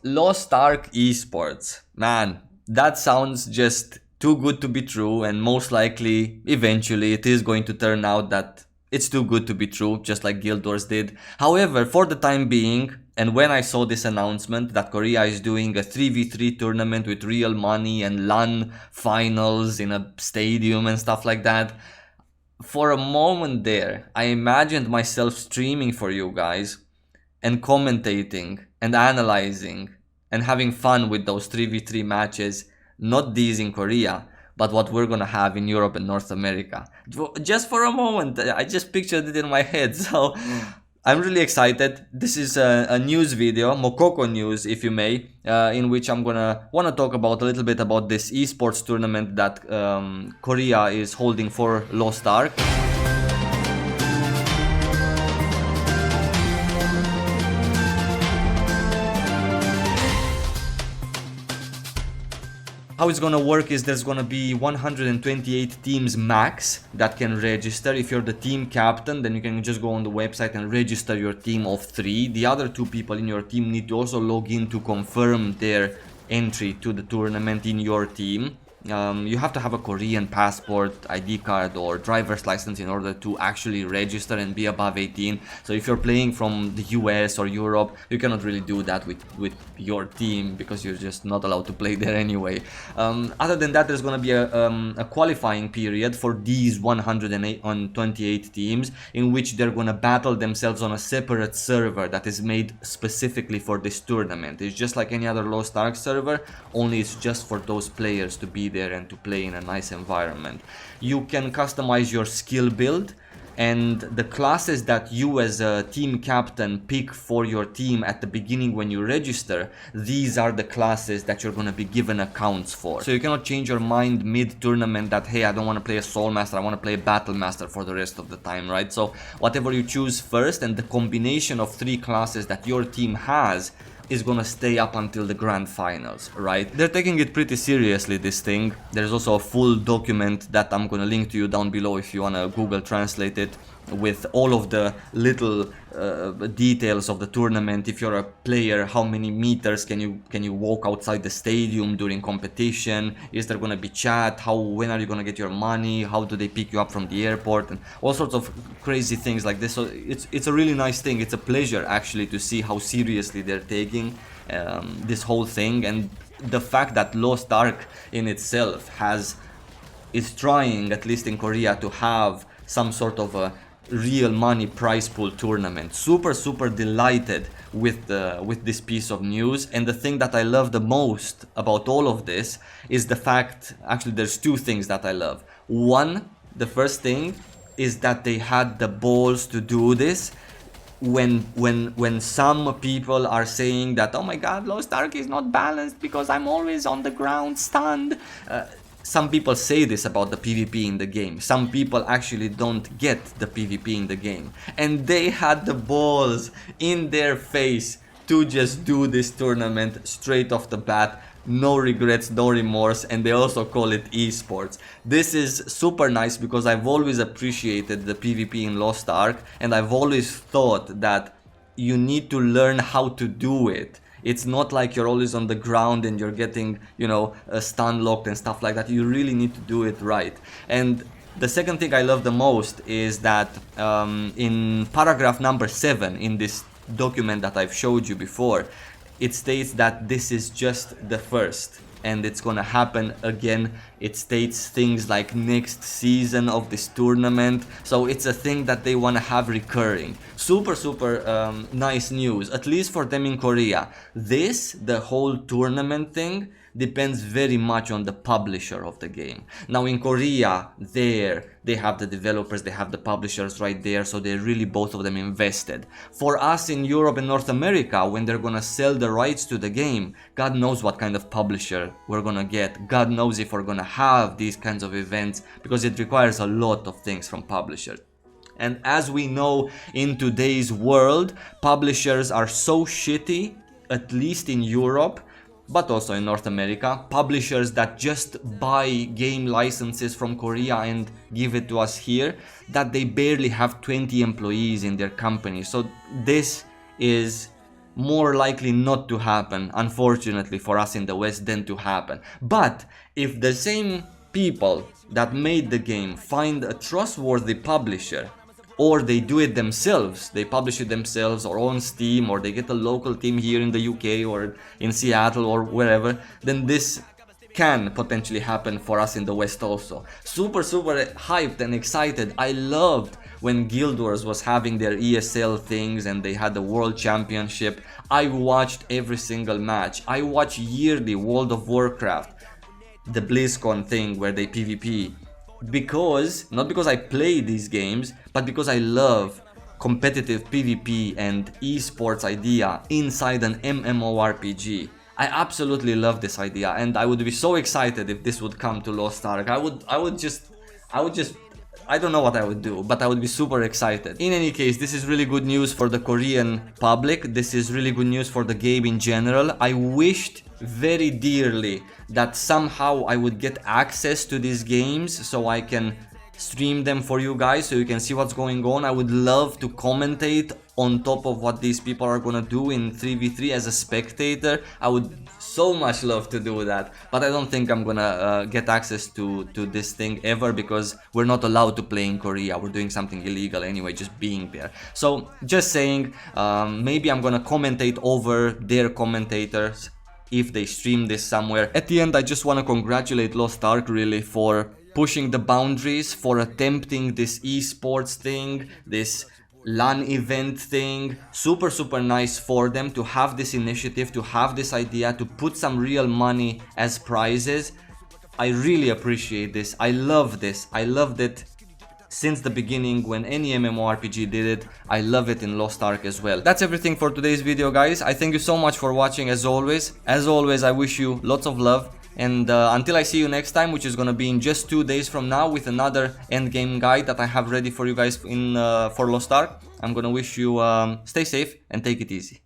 Lost Ark Esports. Man, that sounds just too good to be true, and most likely, eventually, it is going to turn out that it's too good to be true, just like Guild Wars did. However, for the time being, and when I saw this announcement that Korea is doing a 3v3 tournament with real money and LAN finals in a stadium and stuff like that, for a moment there, I imagined myself streaming for you guys and commentating and analyzing and having fun with those 3v3 matches, not these in Korea, but what we're gonna have in Europe and North America. Just for a moment, I just pictured it in my head, so I'm really excited. This is a news video, Mokoko news if you may, in which I'm gonna wanna talk about a little bit about this esports tournament that Korea is holding for Lost Ark. How it's gonna work is there's gonna be 128 teams max that can register. If you're the team captain, then you can just go on the website and register your team of 3. The other 2 people in your team need to also log in to confirm their entry to the tournament in your team. You have to have a Korean passport, ID card or driver's license in order to actually register and be above 18. So if you're playing from the US or Europe, you cannot really do that with your team because you're just not allowed to play there anyway. Other than that, there's going to be a qualifying period for these 128 teams in which they're going to battle themselves on a separate server that is made specifically for this tournament. It's just like any other Lost Ark server, only it's just for those players to be there and to play in a nice environment. You can customize your skill build, and the classes that you as a team captain pick for your team at the beginning when you register, these are the classes that you're going to be given accounts for. So you cannot change your mind mid-tournament that, hey, I don't want to play a Soul Master, I want to play a Battle Master for the rest of the time, right? So whatever you choose first, and the combination of 3 classes that your team has is gonna stay up until the grand finals, right? They're taking it pretty seriously, this thing. There's also a full document that I'm gonna link to you down below if you wanna Google translate it, with all of the little details of the tournament. If you're a player, how many meters can you walk outside the stadium during competition? Is there gonna be chat? When are you gonna get your money? How do they pick you up from the airport? And all sorts of crazy things like this. So it's a really nice thing. It's a pleasure actually to see how seriously they're taking this whole thing, and the fact that Lost Ark in itself is trying, at least in Korea, to have some sort of a real money prize pool tournament. Super delighted with this piece of news. And the thing that I love the most about all of this is the fact, actually there's 2 things that I love. One, the first thing is that they had the balls to do this when some people are saying that, oh my god, Lost Ark is not balanced because I'm always on the ground stunned. Some people say this about the PvP in the game. Some people actually don't get the PvP in the game. And they had the balls in their face to just do this tournament straight off the bat. No regrets, no remorse, and they also call it esports. This is super nice because I've always appreciated the PvP in Lost Ark, and I've always thought that you need to learn how to do it. It's not like you're always on the ground and you're getting, stun locked and stuff like that. You really need to do it right. And the second thing I love the most is that in paragraph number 7 in this document that I've showed you before, it states that this is just the first, and it's gonna happen again. It states things like next season of this tournament, so it's a thing that they want to have recurring. Super nice news, at least for them in Korea. The whole tournament thing depends very much on the publisher of the game. Now in Korea, they have the developers, they have the publishers right there, so they're really both of them invested. For us in Europe and North America, when they're gonna sell the rights to the game, God knows what kind of publisher we're gonna get. God knows if we're gonna have these kinds of events, because it requires a lot of things from publishers. And as we know, in today's world, publishers are so shitty, at least in Europe, but also in North America. Publishers that just buy game licenses from Korea and give it to us here, that they barely have 20 employees in their company. So this is more likely not to happen, unfortunately for us in the West, than to happen. But if the same people that made the game find a trustworthy publisher, or they do it themselves, they publish it themselves or on Steam, or they get a local team here in the UK or in Seattle or wherever, then this can potentially happen for us in the West also. Super hyped and excited. I loved when Guild Wars was having their ESL things and they had the World Championship. I watched every single match. I watch yearly World of Warcraft, the BlizzCon thing where they PvP, because not because I play these games, but because I love competitive PvP and esports idea inside an MMORPG. I absolutely love this idea, and I would be so excited if this would come to Lost Ark. I would just I don't know what I would do, but I would be super excited. In any case, this is really good news for the Korean public. This is really good news for the game in general. I wished very dearly that somehow I would get access to these games so I can stream them for you guys so you can see what's going on. I would love to commentate on top of what these people are gonna do in 3v3 as a spectator. I would so much love to do that, but I don't think I'm gonna get access to this thing ever, because we're not allowed to play in Korea. We're doing something illegal anyway, just being there. So just saying, maybe I'm gonna commentate over their commentators if they stream this somewhere. At the end, I just want to congratulate Lost Ark really for pushing the boundaries, for attempting this esports thing, this LAN event thing. Super nice for them to have this initiative, to have this idea, to put some real money as prizes. I really appreciate this. I love this. I loved it since the beginning when any MMORPG did it. I love it in Lost Ark as well. That's everything for today's video, guys. I thank you so much for watching as always. As always, I wish you lots of love. And until I see you next time, which is gonna be in just 2 days from now with another endgame guide that I have ready for you guys in for Lost Ark, I'm gonna wish you stay safe and take it easy.